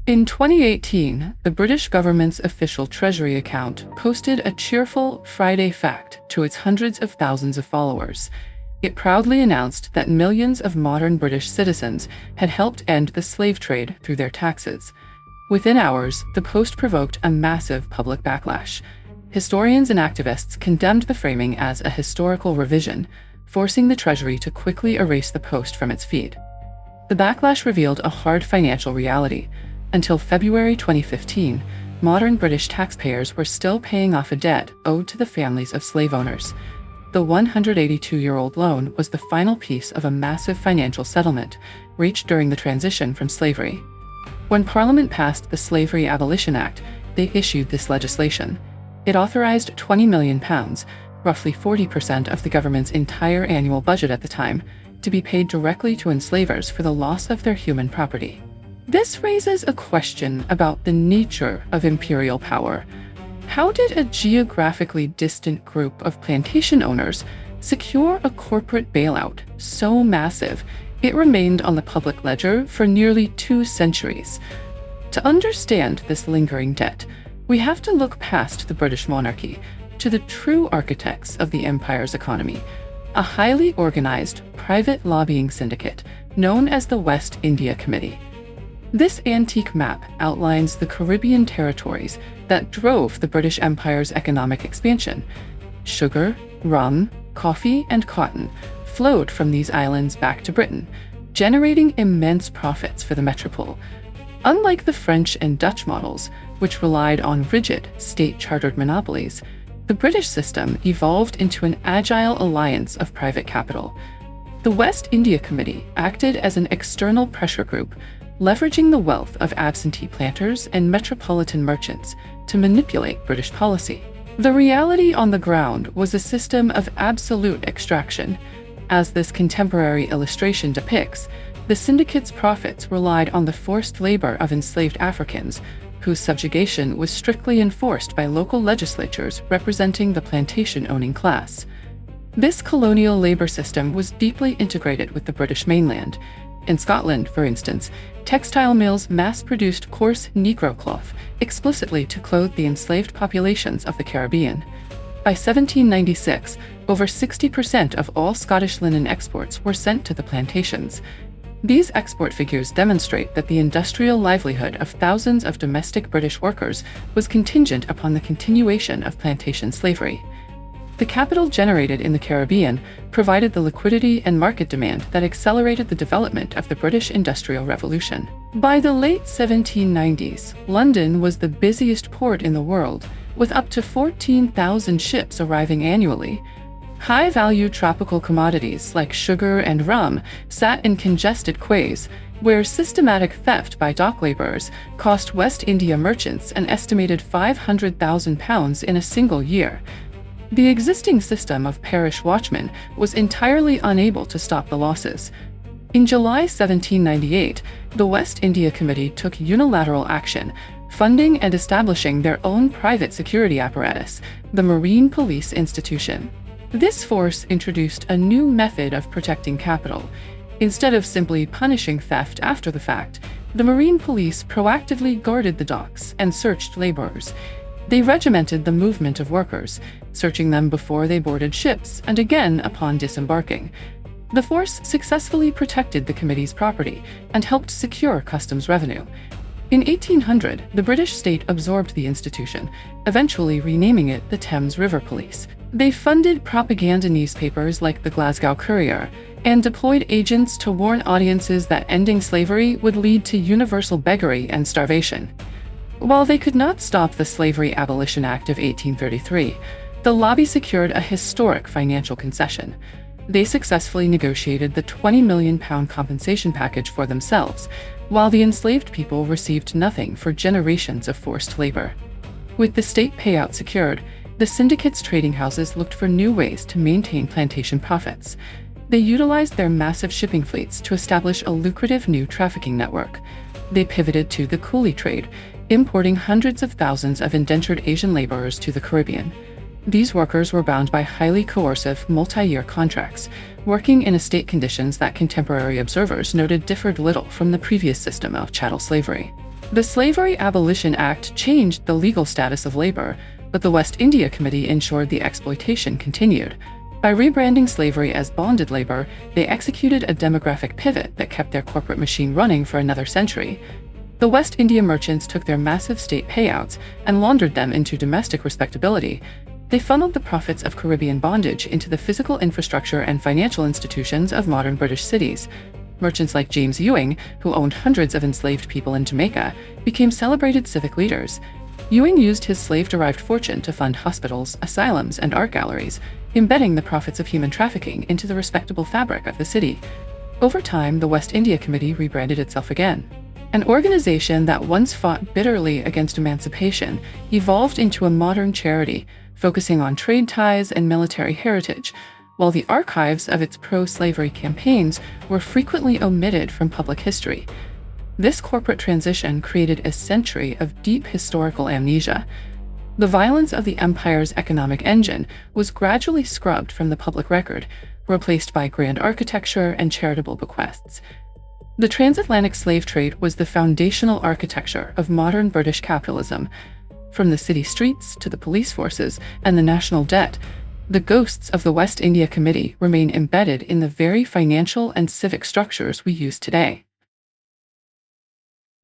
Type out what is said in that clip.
In 2018, the British government's official Treasury account posted a cheerful Friday fact to its hundreds of thousands of followers. It proudly announced that millions of modern British citizens had helped end the slave trade through their taxes. Within hours, the post provoked a massive public backlash. Historians and activists condemned the framing as a historical revision, forcing the Treasury to quickly erase the post from its feed. The backlash revealed a hard financial reality. Until February 2015, modern British taxpayers were still paying off a debt owed to the families of slave owners. The 182-year-old loan was the final piece of a massive financial settlement reached during the transition from slavery. When Parliament passed the Slavery Abolition Act, they issued this legislation. It authorized £20 million, roughly 40% of the government's entire annual budget at the time, to be paid directly to enslavers for the loss of their human property. This raises a question about the nature of imperial power. How did a geographically distant group of plantation owners secure a corporate bailout so massive it remained on the public ledger for nearly 2 centuries? To understand this lingering debt, we have to look past the British monarchy to the true architects of the empire's economy, a highly organized private lobbying syndicate known as the West India Committee. This antique map outlines the Caribbean territories that drove the British Empire's economic expansion. Sugar, rum, coffee, and cotton flowed from these islands back to Britain, generating immense profits for the metropole. Unlike the French and Dutch models, which relied on rigid, state-chartered monopolies, the British system evolved into an agile alliance of private capital. The West India Committee acted as an external pressure group, leveraging the wealth of absentee planters and metropolitan merchants to manipulate British policy. The reality on the ground was a system of absolute extraction. As this contemporary illustration depicts, the syndicate's profits relied on the forced labor of enslaved Africans, whose subjugation was strictly enforced by local legislatures representing the plantation-owning class. This colonial labor system was deeply integrated with the British mainland. In Scotland, for instance, textile mills mass-produced coarse Negro cloth explicitly to clothe the enslaved populations of the Caribbean. By 1796, over 60% of all Scottish linen exports were sent to the plantations. These export figures demonstrate that the industrial livelihood of thousands of domestic British workers was contingent upon the continuation of plantation slavery. The capital generated in the Caribbean provided the liquidity and market demand that accelerated the development of the British Industrial Revolution. By the late 1790s, London was the busiest port in the world, with up to 14,000 ships arriving annually. High-value tropical commodities like sugar and rum sat in congested quays, where systematic theft by dock laborers cost West India merchants an estimated £500,000 in a single year. The existing system of parish watchmen was entirely unable to stop the losses. In July 1798, the West India Committee took unilateral action, funding and establishing their own private security apparatus, the Marine Police Institution. This force introduced a new method of protecting capital. Instead of simply punishing theft after the fact, the Marine Police proactively guarded the docks and searched laborers. They regimented the movement of workers, searching them before they boarded ships and again upon disembarking. The force successfully protected the committee's property and helped secure customs revenue. In 1800, the British state absorbed the institution, eventually renaming it the Thames River Police. They funded propaganda newspapers like the Glasgow Courier and deployed agents to warn audiences that ending slavery would lead to universal beggary and starvation. While they could not stop the Slavery Abolition Act of 1833, the lobby secured a historic financial concession. They successfully negotiated the £20 million compensation package for themselves, while the enslaved people received nothing for generations of forced labor. With the state payout secured, the syndicate's trading houses looked for new ways to maintain plantation profits. They utilized their massive shipping fleets to establish a lucrative new trafficking network. They pivoted to the coolie trade, importing hundreds of thousands of indentured Asian laborers to the Caribbean. These workers were bound by highly coercive, multi-year contracts, working in estate conditions that contemporary observers noted differed little from the previous system of chattel slavery. The Slavery Abolition Act changed the legal status of labor, but the West India Committee ensured the exploitation continued. By rebranding slavery as bonded labor, they executed a demographic pivot that kept their corporate machine running for another century. The West India merchants took their massive state payouts and laundered them into domestic respectability. They funneled the profits of Caribbean bondage into the physical infrastructure and financial institutions of modern British cities. Merchants like James Ewing, who owned hundreds of enslaved people in Jamaica, became celebrated civic leaders. Ewing used his slave-derived fortune to fund hospitals, asylums, and art galleries, embedding the profits of human trafficking into the respectable fabric of the city. Over time, the West India Committee rebranded itself again. An organization that once fought bitterly against emancipation evolved into a modern charity, focusing on trade ties and military heritage, while the archives of its pro-slavery campaigns were frequently omitted from public history. This corporate transition created a century of deep historical amnesia. The violence of the empire's economic engine was gradually scrubbed from the public record, replaced by grand architecture and charitable bequests. The transatlantic slave trade was the foundational architecture of modern British capitalism. From the city streets to the police forces and the national debt, the ghosts of the West India Committee remain embedded in the very financial and civic structures we use today.